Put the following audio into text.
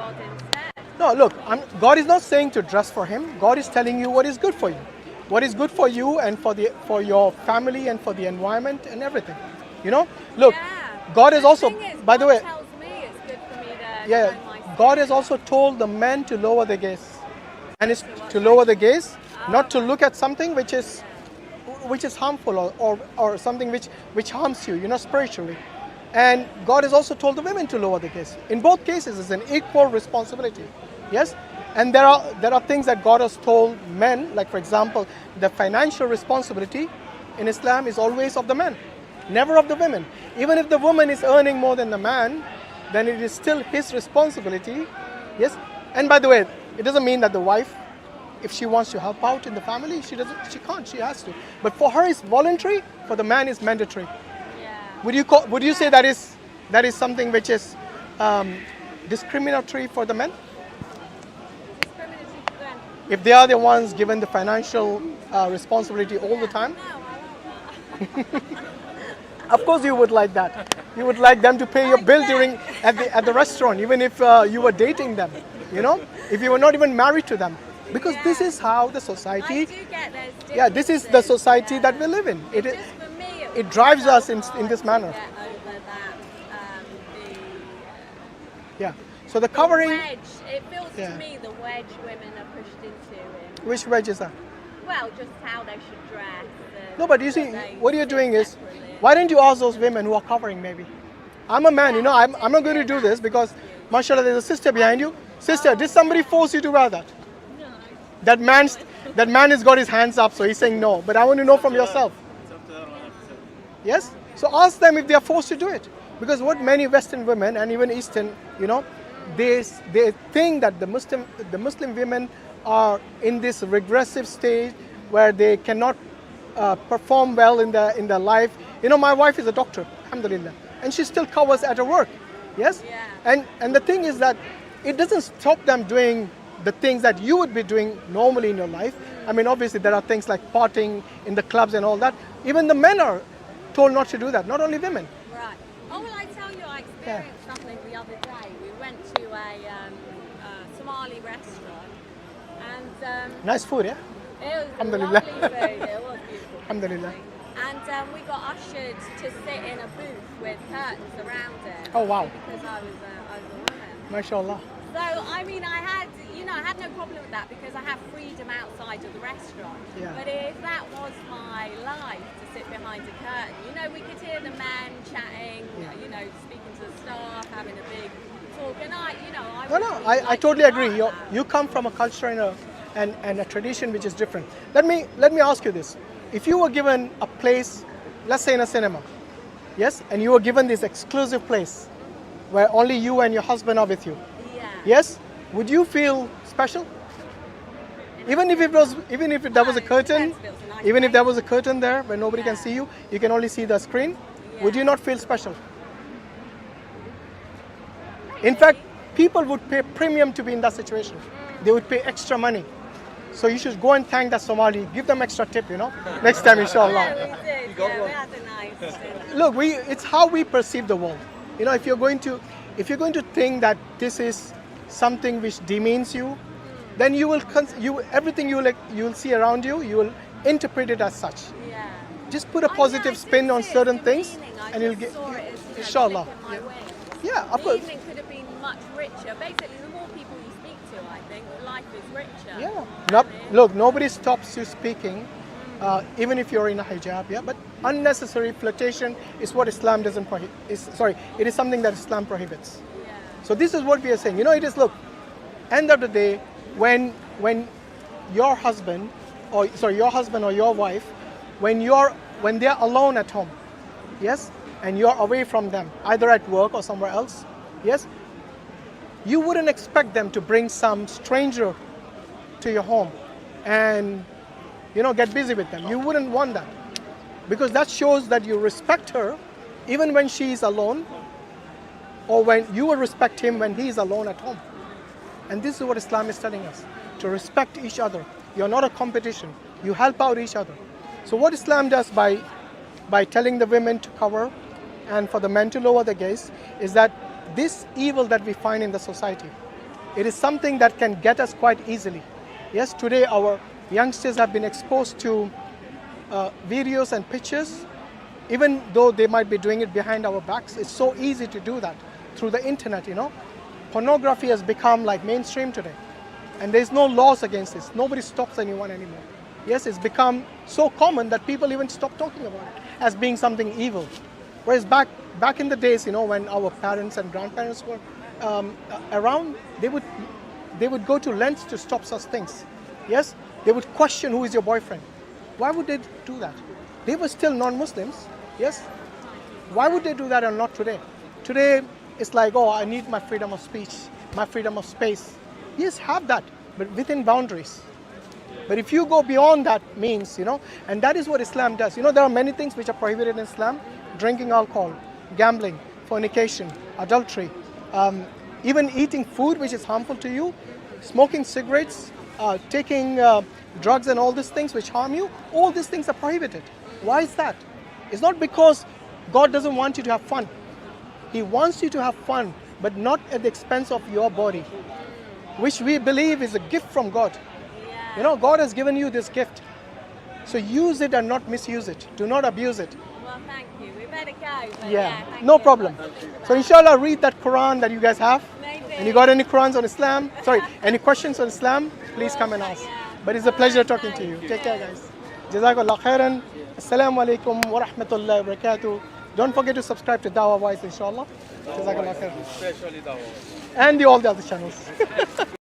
God instead. No, look, God is not saying to dress for Him. God is telling you what is good for you. What is good for you and for your family and for the environment and everything. You know? Look, Yeah. God is also, The thing is, by the God way, tells me it's good for me to yeah, know my God sin. has also told the men to lower the gaze. And it's to lower the gaze, not to look at something which is harmful or something which harms you, spiritually. And God has also told the women to lower the gaze. In both cases, it's an equal responsibility. Yes? And there are things that God has told men, like for example, the financial responsibility in Islam is always of the man, never of the women. Even if the woman is earning more than the man, then it is still his responsibility. Yes? And by the way, it doesn't mean that the wife, if she wants to help out in the family, she can't, she has to. But for her it's voluntary, for the man it's mandatory. Yeah. Would you say that is something which is discriminatory for the men? Discriminatory for them. If they are the ones given the financial responsibility all the time? No, I want that. Of course you would like that. You would like them to pay your bill at the restaurant, even if you were dating them, if you were not even married to them. Because this is how the society, I do get those yeah, this is the society that we live in. Just for me, It drives us in this hard manner. to get over that, Yeah. So the the covering, wedge. It feels Yeah. to me the wedge women are pushed into in, which wedge is that? well, just how they should dress. And No, but you see, that they what you're sit doing is, separately. why don't you ask those women who are covering maybe? I'm a man, I'm not going to do this because, mashallah, there's a sister behind you. Sister, did somebody force you to wear that? That man has got his hands up, so he's saying no. But I want to know from yourself. Yes? So ask them if they are forced to do it. Because what many Western women and even Eastern, they think that the Muslim women are in this regressive stage where they cannot perform well in their life. My wife is a doctor, alhamdulillah, and she still covers at her work. Yes? Yeah. And the thing is that it doesn't stop them doing the things that you would be doing normally in your life. I mean, obviously there are things like partying in the clubs and all that. Even the men are told not to do that, not only women. Right. Oh, well, I tell you, I experienced something the other day. We went to a Somali restaurant, and Nice food, yeah? it was Alhamdulillah. lovely food. It was beautiful. Alhamdulillah. And we got ushered to sit in a booth with curtains around it. Oh, wow. Because I was a woman. MashaAllah. So, I mean, I had no problem with that because I have freedom outside of the restaurant. Yeah. But if that was my life to sit behind a curtain, we could hear the men chatting, speaking to the staff, having a big talk, and I totally agree. You come from a culture and a tradition which is different. Let me ask you this. If you were given a place, let's say in a cinema, yes, and you were given this exclusive place where only you and your husband are with you, Yeah. yes, would you feel special? Even if there was a curtain, even if there was a curtain there where nobody can see you, you can only see the screen, would you not feel special? In fact, people would pay premium to be in that situation. They would pay extra money. So you should go and thank the Somali, give them extra tip, next time, inshallah. Yeah, we did. We had a nice dinner. Look, it's how we perceive the world. If you're going to think that this is something which demeans you, then everything you'll see around you, you will interpret it as such. Yeah. Just put a positive spin on certain things, and you'll get, inshallah. inshallah. Yeah, of The course. evening could have been much richer. Basically, the more people you speak to, I think, life is richer. Yeah. Look, nobody stops you speaking, even if you're in a hijab. Yeah, but unnecessary flirtation is what Islam doesn't prohibit. It is something that Islam prohibits. Yeah. So this is what we are saying. It is, look, end of the day, when your husband or your wife, when they're alone at home, yes, and you're away from them, either at work or somewhere else, yes, you wouldn't expect them to bring some stranger to your home and get busy with them. You wouldn't want that, because that shows that you respect her even when she's alone, or when you will respect him when he's alone at home. And this is what Islam is telling us, to respect each other. You're not a competition. You help out each other. So what Islam does by telling the women to cover and for the men to lower the gaze is that this evil that we find in the society, It is something that can get us quite easily. Yes, today our youngsters have been exposed to videos and pictures, even though they might be doing it behind our backs. It's so easy to do that through the internet, you know. Pornography has become like mainstream today, and there's no laws against this. Nobody stops anyone anymore. Yes, it's become so common that people even stop talking about it as being something evil. Whereas back in the days, you know, when our parents and grandparents were around, they would go to lengths to stop such things. Yes, they would question who is your boyfriend. Why would they do that? They were still non-Muslims. Yes, why would they do that and not today? Today it's like, oh, I need my freedom of speech, my freedom of space. Yes, have that, but within boundaries. But if you go beyond that means, you know, and that is what Islam does. You know, there are many things which are prohibited in Islam: drinking alcohol, gambling, fornication, adultery, even eating food which is harmful to you, smoking cigarettes, taking drugs and all these things which harm you. All these things are prohibited. Why is that? It's not because God doesn't want you to have fun. He wants you to have fun, but not at the expense of your body, which we believe is a gift from God. You know, God has given you this gift. So use it and not misuse it. Do not abuse it. Well, thank you. We better go. But Yeah, thank no you. problem. So inshallah, read that Quran that you guys have. Maybe. And you got any Qurans on Islam? Sorry, any questions on Islam? Please come and ask. But it's a pleasure talking to you. Take care, guys. Jazakallah khairan. Assalamu alaikum wa rahmatullahi wa barakatuh. Don't forget to subscribe to Dawah Voice, inshallah. Jazakallah khairan. Especially that one. And all the other channels.